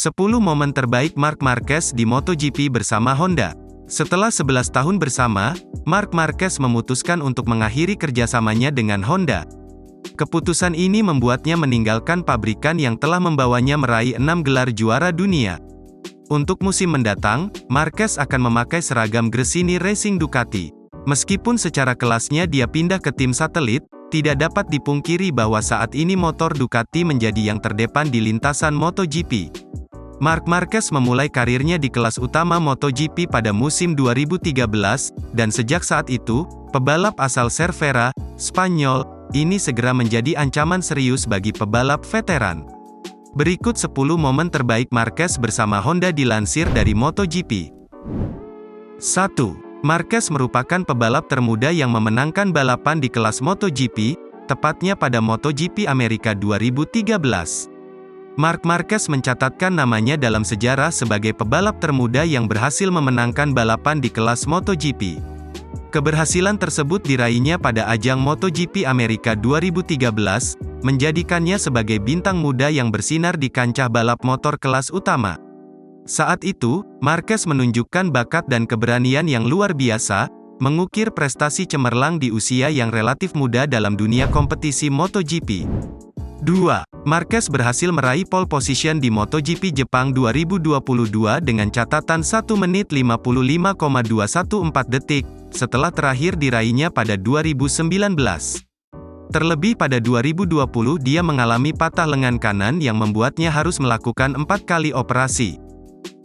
10 momen terbaik Marc Marquez di MotoGP bersama Honda. Setelah 11 tahun bersama, Marc Marquez memutuskan untuk mengakhiri kerjasamanya dengan Honda. Keputusan ini membuatnya meninggalkan pabrikan yang telah membawanya meraih 6 gelar juara dunia. Untuk musim mendatang, Marquez akan memakai seragam Gresini Racing Ducati. Meskipun secara kelasnya dia pindah ke tim satelit, tidak dapat dipungkiri bahwa saat ini motor Ducati menjadi yang terdepan di lintasan MotoGP. Marc Marquez memulai karirnya di kelas utama MotoGP pada musim 2013, dan sejak saat itu, pebalap asal Cervera, Spanyol, ini segera menjadi ancaman serius bagi pebalap veteran. Berikut 10 momen terbaik Marquez bersama Honda dilansir dari MotoGP. 1. Marquez merupakan pebalap termuda yang memenangkan balapan di kelas MotoGP, tepatnya pada MotoGP Amerika 2013. Marc Marquez mencatatkan namanya dalam sejarah sebagai pebalap termuda yang berhasil memenangkan balapan di kelas MotoGP. Keberhasilan tersebut diraihnya pada ajang MotoGP Amerika 2013, menjadikannya sebagai bintang muda yang bersinar di kancah balap motor kelas utama. Saat itu, Marquez menunjukkan bakat dan keberanian yang luar biasa, mengukir prestasi cemerlang di usia yang relatif muda dalam dunia kompetisi MotoGP. 2. Marquez berhasil meraih pole position di MotoGP Jepang 2022 dengan catatan 1 menit 55,214 detik, setelah terakhir diraihnya pada 2019. Terlebih pada 2020 dia mengalami patah lengan kanan yang membuatnya harus melakukan 4 kali operasi.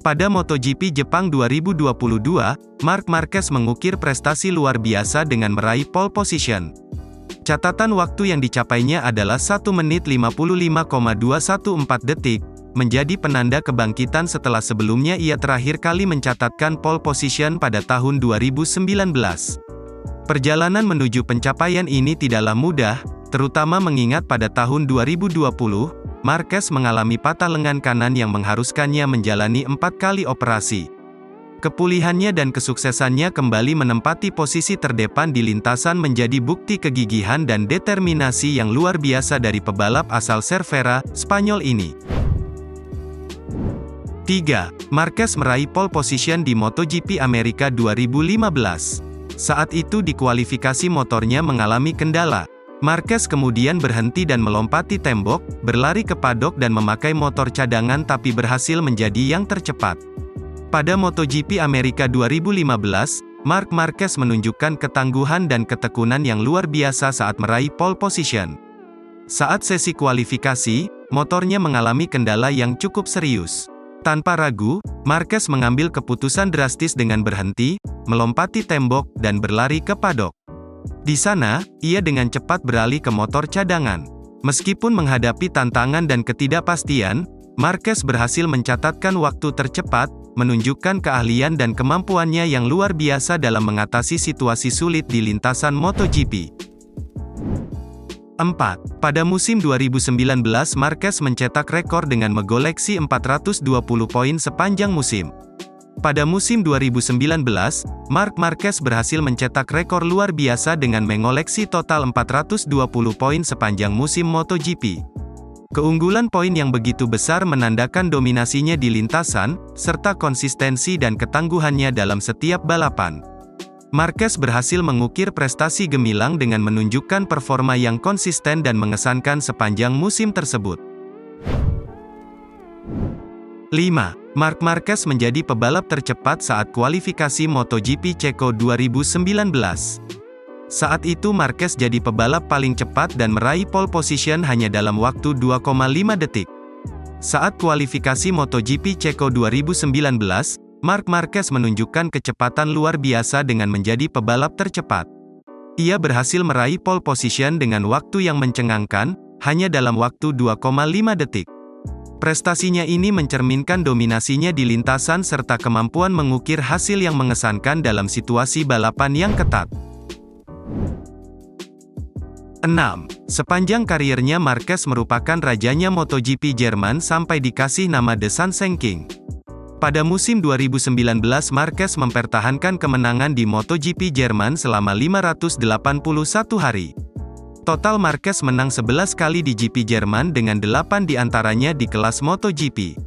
Pada MotoGP Jepang 2022, Marc Marquez mengukir prestasi luar biasa dengan meraih pole position. Catatan waktu yang dicapainya adalah 1 menit 55,214 detik, menjadi penanda kebangkitan setelah sebelumnya ia terakhir kali mencatatkan pole position pada tahun 2019. Perjalanan menuju pencapaian ini tidaklah mudah, terutama mengingat pada tahun 2020, Marquez mengalami patah lengan kanan yang mengharuskannya menjalani 4 kali operasi. Kepulihannya dan kesuksesannya kembali menempati posisi terdepan di lintasan menjadi bukti kegigihan dan determinasi yang luar biasa dari pebalap asal Cervera, Spanyol ini. 3. Marquez meraih pole position di MotoGP Amerika 2015. Saat itu di kualifikasi motornya mengalami kendala. Marquez kemudian berhenti dan melompati tembok, berlari ke paddock dan memakai motor cadangan tapi berhasil menjadi yang tercepat. Pada MotoGP Amerika 2015, Marc Marquez menunjukkan ketangguhan dan ketekunan yang luar biasa saat meraih pole position. Saat sesi kualifikasi, motornya mengalami kendala yang cukup serius. Tanpa ragu, Marquez mengambil keputusan drastis dengan berhenti, melompati tembok, dan berlari ke paddock. Di sana, ia dengan cepat beralih ke motor cadangan. Meskipun menghadapi tantangan dan ketidakpastian, Marquez berhasil mencatatkan waktu tercepat, menunjukkan keahlian dan kemampuannya yang luar biasa dalam mengatasi situasi sulit di lintasan MotoGP. 4. Pada musim 2019 Marquez mencetak rekor dengan mengoleksi 420 poin sepanjang musim. Pada musim 2019, Marc Marquez berhasil mencetak rekor luar biasa dengan mengoleksi total 420 poin sepanjang musim MotoGP. Keunggulan poin yang begitu besar menandakan dominasinya di lintasan, serta konsistensi dan ketangguhannya dalam setiap balapan. Marquez berhasil mengukir prestasi gemilang dengan menunjukkan performa yang konsisten dan mengesankan sepanjang musim tersebut. 5. Marc Marquez menjadi pebalap tercepat saat kualifikasi MotoGP Ceko 2019. Saat itu Marquez jadi pebalap paling cepat dan meraih pole position hanya dalam waktu 2,5 detik. Saat kualifikasi MotoGP Ceko 2019, Marc Marquez menunjukkan kecepatan luar biasa dengan menjadi pebalap tercepat. Ia berhasil meraih pole position dengan waktu yang mencengangkan, hanya dalam waktu 2,5 detik. Prestasinya ini mencerminkan dominasinya di lintasan serta kemampuan mengukir hasil yang mengesankan dalam situasi balapan yang ketat. 6. Sepanjang karirnya Marquez merupakan rajanya MotoGP Jerman sampai dikasih nama The Sunshine King. Pada musim 2019 Marquez mempertahankan kemenangan di MotoGP Jerman selama 581 hari. Total Marquez menang 11 kali di GP Jerman dengan 8 diantaranya di kelas MotoGP.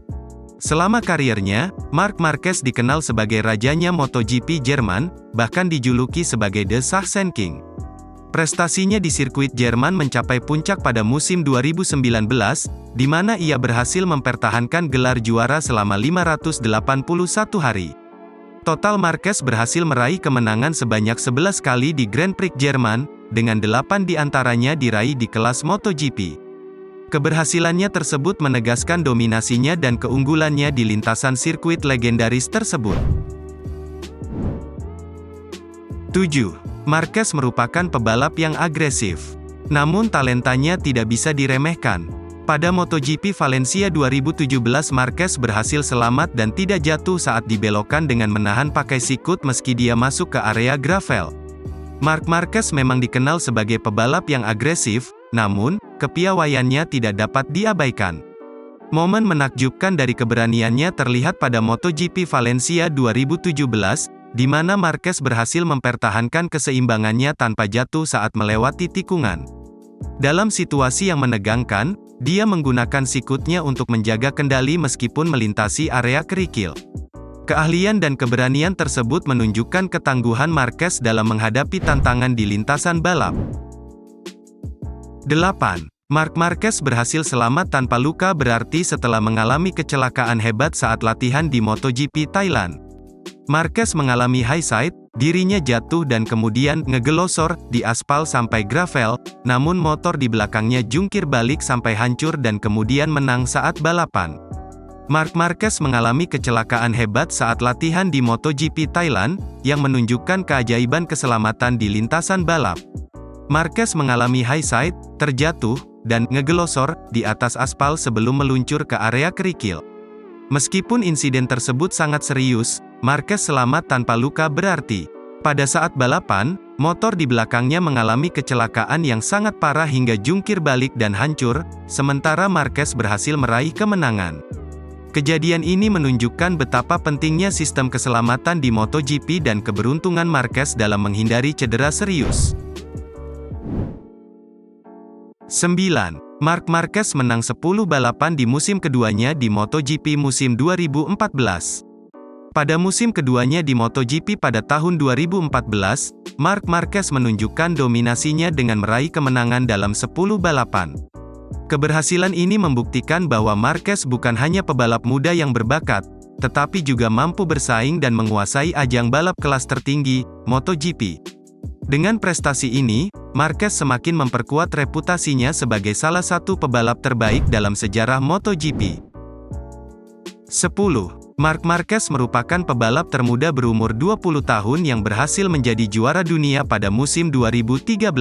Selama kariernya, Marc Marquez dikenal sebagai rajanya MotoGP Jerman, bahkan dijuluki sebagai The Sachsen King. Prestasinya di sirkuit Jerman mencapai puncak pada musim 2019, di mana ia berhasil mempertahankan gelar juara selama 581 hari. Total Marquez berhasil meraih kemenangan sebanyak 11 kali di Grand Prix Jerman, dengan 8 diantaranya diraih di kelas MotoGP. Keberhasilannya tersebut menegaskan dominasinya dan keunggulannya di lintasan sirkuit legendaris tersebut. 7. Marquez merupakan pebalap yang agresif. Namun talentanya tidak bisa diremehkan. Pada MotoGP Valencia 2017 Marquez berhasil selamat dan tidak jatuh saat dibelokkan dengan menahan pakai sikut meski dia masuk ke area gravel. Marc Marquez memang dikenal sebagai pebalap yang agresif, namun, kepiawaiannya tidak dapat diabaikan. Momen menakjubkan dari keberaniannya terlihat pada MotoGP Valencia 2017, di mana Marquez berhasil mempertahankan keseimbangannya tanpa jatuh saat melewati tikungan. Dalam situasi yang menegangkan, dia menggunakan sikutnya untuk menjaga kendali meskipun melintasi area kerikil. Keahlian dan keberanian tersebut menunjukkan ketangguhan Marquez dalam menghadapi tantangan di lintasan balap. 8. Marc Marquez berhasil selamat tanpa luka berarti setelah mengalami kecelakaan hebat saat latihan di MotoGP Thailand. Marquez mengalami high side, dirinya jatuh dan kemudian ngegelosor di aspal sampai gravel, namun motor di belakangnya jungkir balik sampai hancur dan kemudian menang saat balapan. Marc Marquez mengalami kecelakaan hebat saat latihan di MotoGP Thailand, yang menunjukkan keajaiban keselamatan di lintasan balap. Marquez mengalami high side, terjatuh, dan ngegelosor di atas aspal sebelum meluncur ke area kerikil. Meskipun insiden tersebut sangat serius, Marquez selamat tanpa luka berarti. Pada saat balapan, motor di belakangnya mengalami kecelakaan yang sangat parah hingga jungkir balik dan hancur, sementara Marquez berhasil meraih kemenangan. Kejadian ini menunjukkan betapa pentingnya sistem keselamatan di MotoGP dan keberuntungan Marquez dalam menghindari cedera serius. 9. Marc Marquez menang 10 balapan di musim keduanya di MotoGP musim 2014. Pada musim keduanya di MotoGP pada tahun 2014, Marc Marquez menunjukkan dominasinya dengan meraih kemenangan dalam 10 balapan. Keberhasilan ini membuktikan bahwa Marquez bukan hanya pebalap muda yang berbakat, tetapi juga mampu bersaing dan menguasai ajang balap kelas tertinggi, MotoGP. Dengan prestasi ini, Marquez semakin memperkuat reputasinya sebagai salah satu pebalap terbaik dalam sejarah MotoGP. 10. Marc Marquez merupakan pebalap termuda berumur 20 tahun yang berhasil menjadi juara dunia pada musim 2013.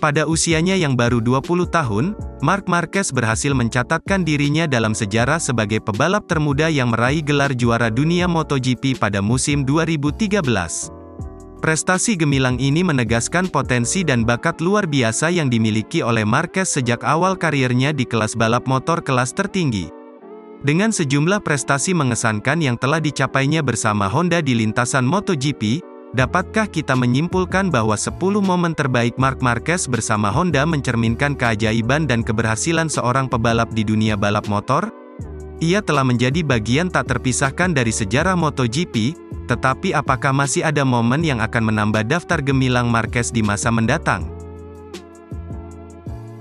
Pada usianya yang baru 20 tahun, Marc Marquez berhasil mencatatkan dirinya dalam sejarah sebagai pebalap termuda yang meraih gelar juara dunia MotoGP pada musim 2013. Prestasi gemilang ini menegaskan potensi dan bakat luar biasa yang dimiliki oleh Marquez sejak awal kariernya di kelas balap motor kelas tertinggi. Dengan sejumlah prestasi mengesankan yang telah dicapainya bersama Honda di lintasan MotoGP, dapatkah kita menyimpulkan bahwa 10 momen terbaik Marc Marquez bersama Honda mencerminkan keajaiban dan keberhasilan seorang pebalap di dunia balap motor? Ia telah menjadi bagian tak terpisahkan dari sejarah MotoGP, tetapi apakah masih ada momen yang akan menambah daftar gemilang Marquez di masa mendatang?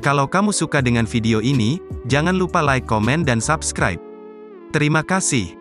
Kalau kamu suka dengan video ini, jangan lupa like, komen dan subscribe. Terima kasih.